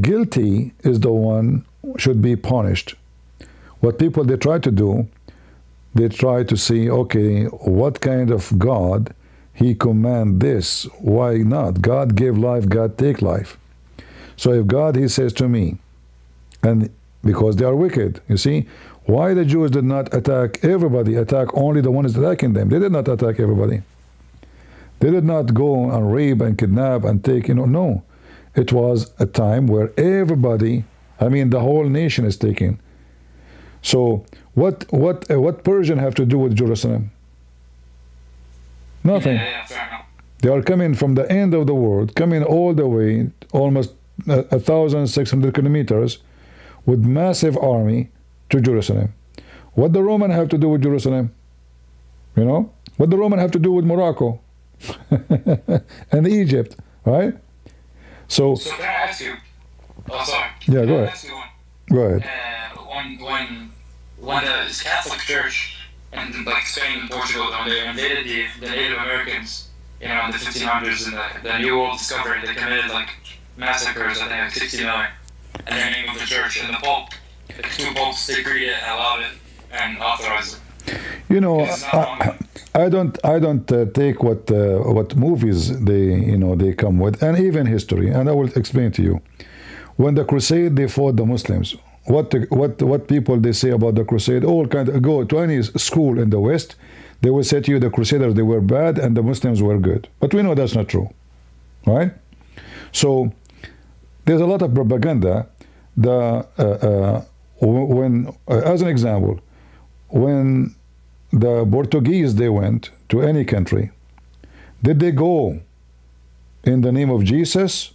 guilty is the one should be punished. What people they try to do, they try to see, okay, what kind of God he command this? Why not? God gave life, God take life. So if God, he says to me, and because they are wicked, you see, why the Jews did not attack everybody, attack only the ones attacking them? They did not attack everybody. They did not go and rape and kidnap and take, no. It was a time where everybody, the whole nation is taken. So what Persian have to do with Jerusalem? Nothing. They are coming from the end of the world, coming all the way, almost 1,600 kilometers, with massive army to Jerusalem. What the Roman have to do with Jerusalem? What the Roman have to do with Morocco and Egypt, right? So can I ask you? Oh, sorry. Yeah, go ahead. Go ahead. When the Catholic Church and Spain and Portugal, when they invaded the Native Americans, in the 1500s and the New World discovery, they committed massacres, I think 60 million, in the name of the church. And the Pope, the two popes, they agreed it, allowed it, and authorized it. I don't take what movies they come with, and even history, and I will explain to you. When the Crusade, they fought the Muslims. What people they say about the Crusade? Go to any school in the West, they will say to you the Crusaders, they were bad and the Muslims were good. But we know that's not true, right? So there's a lot of propaganda. As an example, when the Portuguese, they went to any country, did they go in the name of Jesus,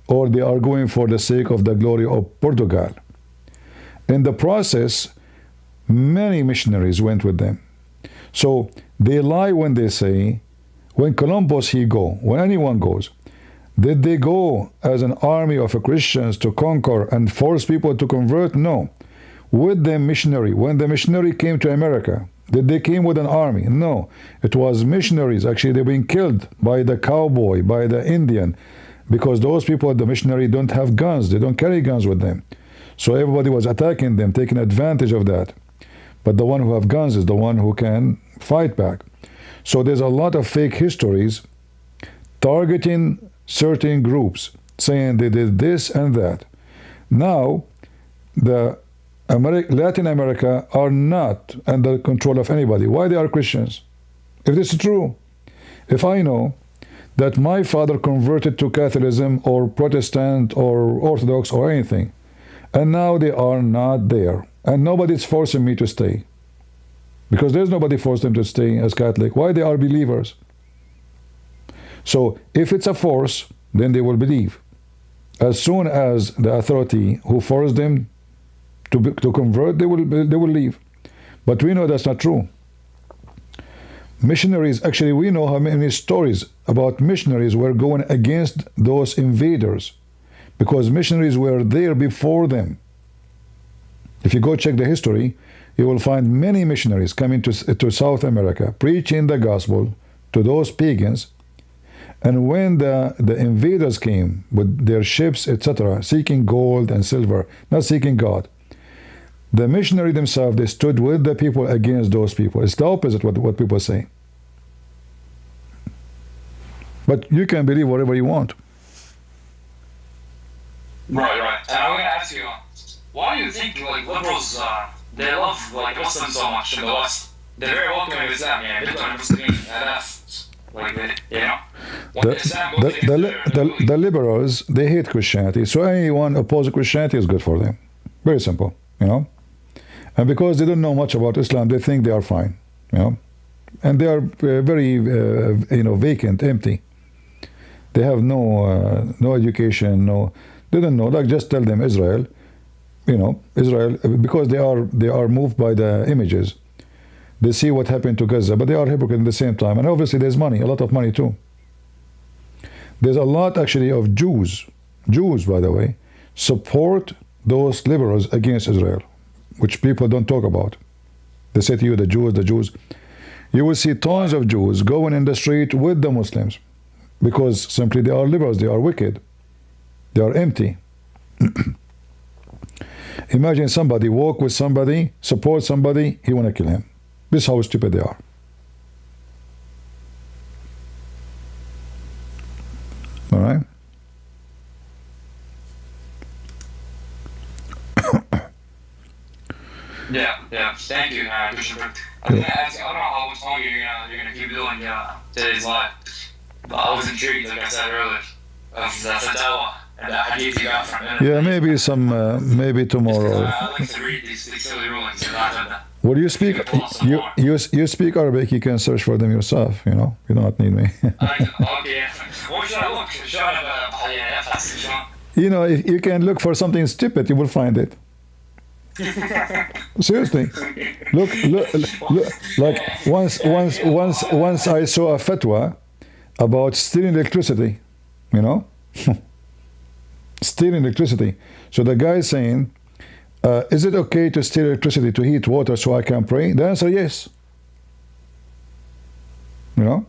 or they are going for the sake of the glory of Portugal? In the process, many missionaries went with them. So they lie when they say, when Columbus he go, when anyone goes, did they go as an army of Christians to conquer and force people to convert? No. With the missionary, when the missionary came to America, did they came with an army? No. It was missionaries. Actually, they've been killed by the cowboy, by the Indian, because those people, the missionary, don't have guns. They don't carry guns with them. So everybody was attacking them, taking advantage of that. But the one who have guns is the one who can fight back. So there's a lot of fake histories targeting certain groups, saying they did this and that. Now, Latin America are not under control of anybody. Why they are Christians? If this is true, if I know that my father converted to Catholicism or Protestant or Orthodox or anything, and now they are not there, and nobody's forcing me to stay, because there's nobody forced them to stay as Catholic. Why they are believers? So if it's a force, then they will believe. As soon as the authority who forced them to convert, they will leave. But we know that's not true. Missionaries, actually, we know how many stories about missionaries were going against those invaders, because missionaries were there before them. If you go check the history, you will find many missionaries coming to South America, preaching the gospel to those pagans. And when the invaders came with their ships, etc., seeking gold and silver, not seeking God, the missionary themselves, they stood with the people against those people. It's the opposite what people say. But you can believe whatever you want. Right. And I'm going to ask you, why do you think liberals, they love Muslims so much in the West? They're very welcoming of Islam, The liberals, they hate Christianity, so anyone opposing Christianity is good for them. Very simple, And because they don't know much about Islam, they think they are fine, And they are very, vacant, empty. They have no education, they don't know. Just tell them Israel, Israel, because they are moved by the images. They see what happened to Gaza, but they are hypocrites at the same time. And obviously there's money, a lot of money too. There's a lot actually of Jews, by the way, support those liberals against Israel, which people don't talk about. They say to you, the Jews, the Jews. You will see tons of Jews going in the street with the Muslims because simply they are liberals, they are wicked, they are empty. Imagine somebody walk with somebody, support somebody, he want to kill him. This is how stupid they are. All right? Yeah. Thank you, Christian. I don't know how much longer you're gonna keep doing today's live. But I was intrigued, like I said earlier, of the fatwa and the hadith you got from it. Yeah, maybe tomorrow. I like to read these silly rulings. Well, you speak Arabic. You can search for them yourself. You know, you don't need me. Okay. What should I look? Should I You know, if you can look for something stupid, you will find it. Seriously, look. Like once I saw a fatwa about stealing electricity. You know, stealing electricity. So the guy is saying, is it okay to steal electricity to heat water so I can pray? The answer, yes. You know,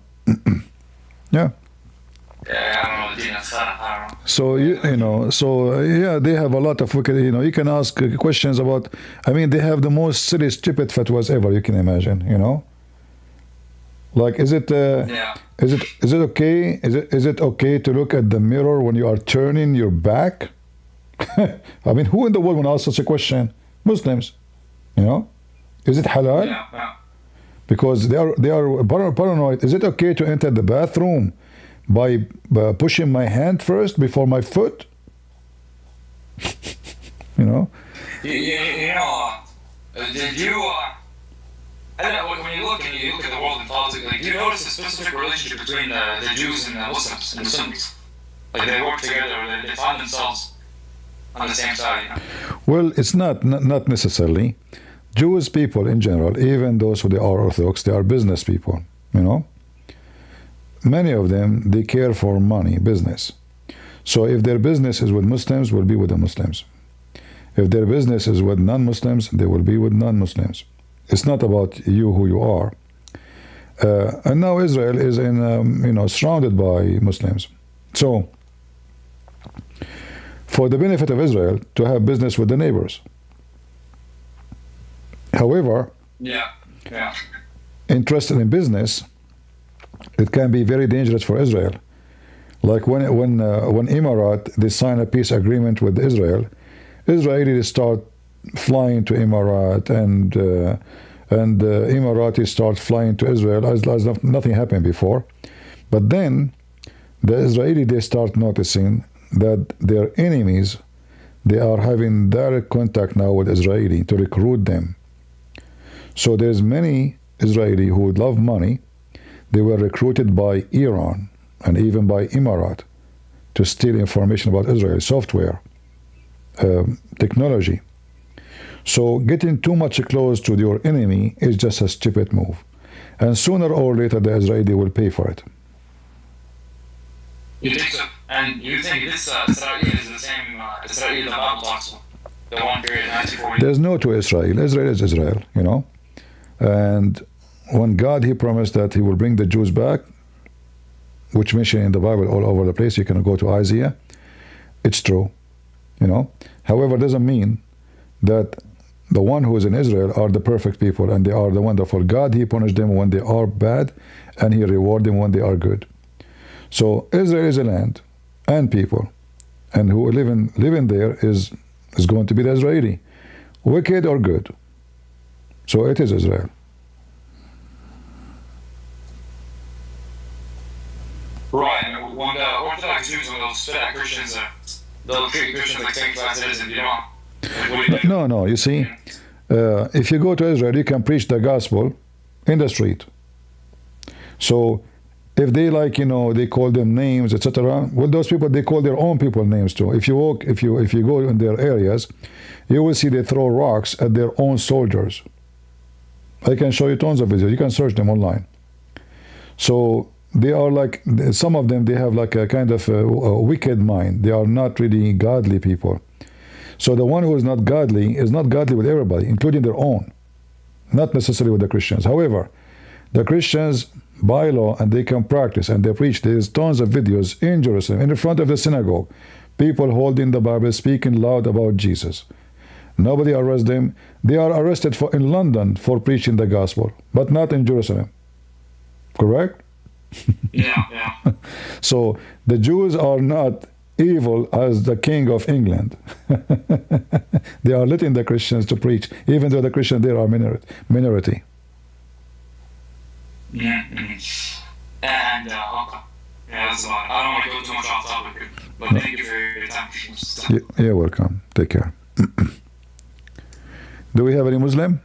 yeah. So yeah, they have a lot of wicked. You know, you can ask questions about. I mean, they have the most silly, stupid fatwas ever you can imagine. You know, like is it okay? Is it okay to look at the mirror when you are turning your back? I mean, who in the world will ask such a question? Muslims, you know, is it halal? Yeah. Because they are paranoid. Is it okay to enter the bathroom by pushing my hand first before my foot? You know. You know, did you? I don't know, when you look at the world in politics, like, do you notice a specific relationship between the Jews and the Muslims and the Sunnis? Like they work together, or they find themselves on the same side. You know? Well, it's not necessarily. Jewish people in general, even those who they are Orthodox, they are business people. You know, many of them they care for money, business. So if their business is with Muslims, will be with the Muslims. If their business is with non-Muslims, they will be with non-Muslims. It's not about you who you are. And now Israel is surrounded by Muslims. So for the benefit of Israel to have business with the neighbors. However, interested in business, it can be very dangerous for Israel. Like when Emirat they sign a peace agreement with Israel, Israelis start flying to Emirat and Emiratis start flying to Israel as nothing happened before. But then the Israeli they start noticing that their enemies they are having direct contact now with Israeli to recruit them. So there's many Israeli who would love money. They were recruited by Iran and even by Emirat to steal information about Israel, software, technology. So getting too much close to your enemy is just a stupid move. And sooner or later the Israeli will pay for it. You think so? And you think this Israel is the same Israel the Bible talks about? The one period, 1940? There's no to Israel. Israel is Israel, you know. And when God, he promised that he will bring the Jews back, which mentioned in the Bible all over the place, you can go to Isaiah, it's true, you know. However, it doesn't mean that the one who is in Israel are the perfect people and they are the wonderful. God, he punished them when they are bad and he reward them when they are good. So Israel is a land and people, and who living there is going to be the Israeli, wicked or good. So it is Israel. Right, and when the Orthodox Jews and those spit at Christians, they'll treat Christians like second class citizens. You don't. No. You see, if you go to Israel, you can preach the gospel in the street. So if they they call them names, etc. Well, those people they call their own people names too. If you go in their areas, you will see they throw rocks at their own soldiers. I can show you tons of videos. You can search them online. So they are like, some of them, they have like a kind of a wicked mind. They are not really godly people. So the one who is not godly with everybody, including their own, not necessarily with the Christians. However, the Christians by law, and they can practice and they preach. There's tons of videos in Jerusalem, in the front of the synagogue, people holding the Bible, speaking loud about Jesus. Nobody arrests them. They are arrested in London for preaching the gospel, but not in Jerusalem. Correct? Yeah. So the Jews are not evil as the king of England. They are letting the Christians to preach, even though the Christians there are minority. Mm-hmm. And okay. Yeah, that's fine. I don't want to go too much off topic here, but thank you for your time. You're welcome. Take care. Do we have any Muslim?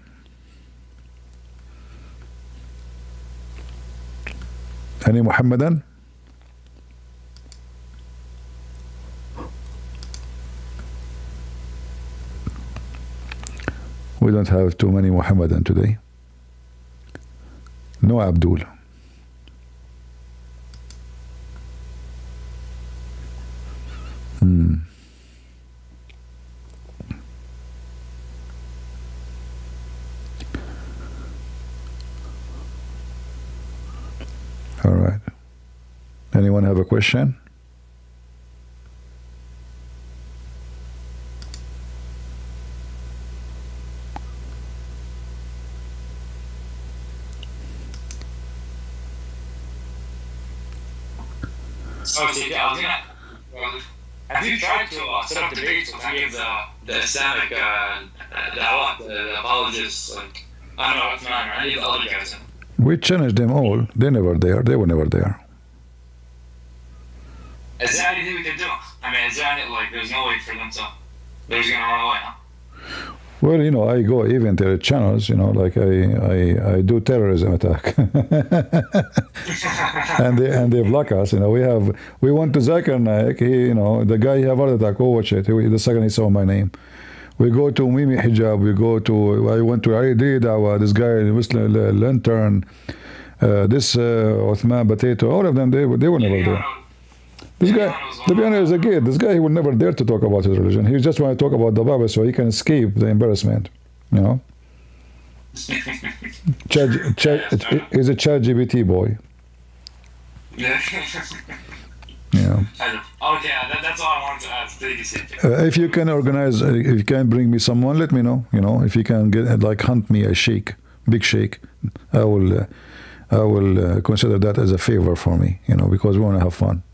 Any Muhammadan? We don't have too many Muhammadan today. No Abdul. All right. Anyone have a question? So, have you tried to set up debates with any of the Islamic dawah, the apologists, like, I don't know what's mine, or any of the other guys? We challenged them all. They never there. They were never there. Is there anything we can do? I mean, is there any, like, there's no way for them to, they're just gonna run away, huh? Well, you know, I go even to their channels, you know, like I do terrorism attack. and they block us, you know. We went to Zakir Naik, he, you know, the guy, he have heart attack, oh watch it, the second he saw my name. We go to Mimi Hijab, I went to Aidi Dawa, this guy, Muslim Lantern, this Uthman Potato, all of them, they were never there. This guy, to be honest, is a kid. This guy, he would never dare to talk about his religion. He just want to talk about the Bible so he can escape the embarrassment, you know. He's a ChatGPT boy. Yeah. Yeah. Okay, that's all I wanted to ask. If you can organize, if you can bring me someone, let me know. You know, if you can get like hunt me a sheikh, big sheikh, I will consider that as a favor for me. You know, because we want to have fun.